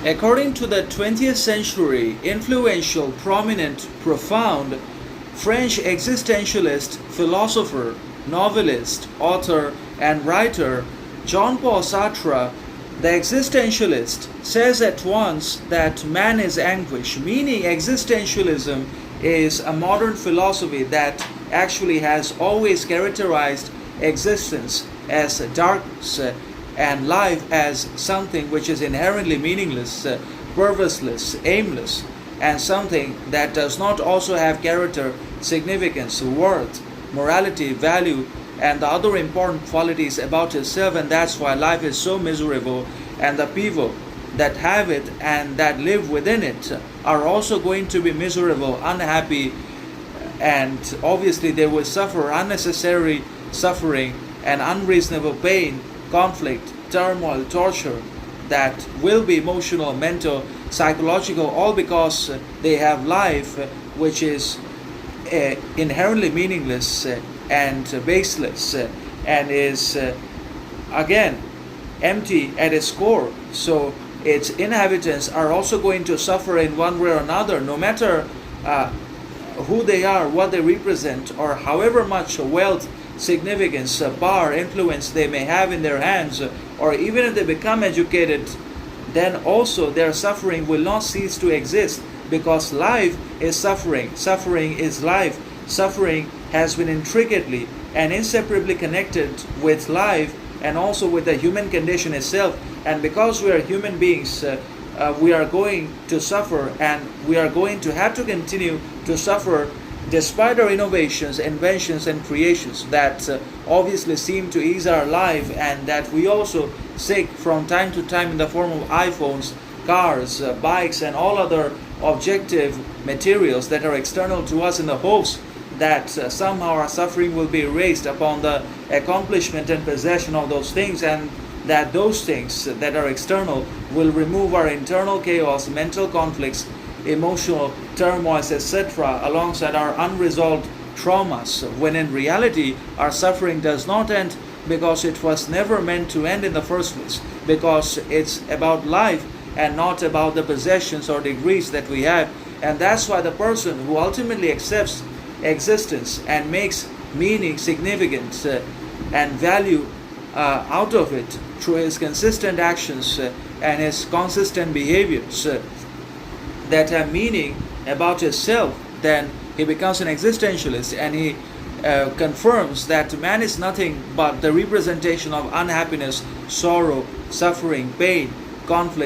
According to the 20th century influential, prominent, profound French existentialist philosopher, novelist, author, and writer Jean-Paul Sartre, the existentialist says at once that man is anguish, meaning existentialism is a modern philosophy that actually has always characterized existence as darkness and life as something which is inherently meaningless, purposeless, aimless, and something that does not also have character, significance, worth, morality, value, and the other important qualities about itself. And that's why life is so miserable, and the people that have it and that live within it are also going to be miserable, unhappy, and obviously they will suffer unnecessary suffering and unreasonable pain, conflict, turmoil, torture that will be emotional, mental, psychological, all because they have life which is inherently meaningless and baseless and is again empty at its core. So its inhabitants are also going to suffer in one way or another, no matter who they are, what they represent, or however much wealth, significance, power, influence they may have in their hands, or even if they become educated, then also their suffering will not cease to exist, because life is suffering, suffering is life, suffering has been intricately and inseparably connected with life and also with the human condition itself. And because we are human beings, we are going to suffer, and we are going to have to continue to suffer despite our innovations, inventions, and creations that obviously seem to ease our life, and that we also seek from time to time in the form of iPhones, cars, bikes, and all other objective materials that are external to us, in the hopes that somehow our suffering will be erased upon the accomplishment and possession of those things, and that those things that are external will remove our internal chaos, mental conflicts, emotional turmoils, etc., alongside our unresolved traumas, when in reality our suffering does not end, because it was never meant to end in the first place, because it's about life and not about the possessions or degrees that we have. And that's why the person who ultimately accepts existence and makes meaning, significance, and value out of it through his consistent actions and his consistent behaviors that have meaning about himself, then he becomes an existentialist, and he confirms that man is nothing but the representation of unhappiness, sorrow, suffering, pain, conflict,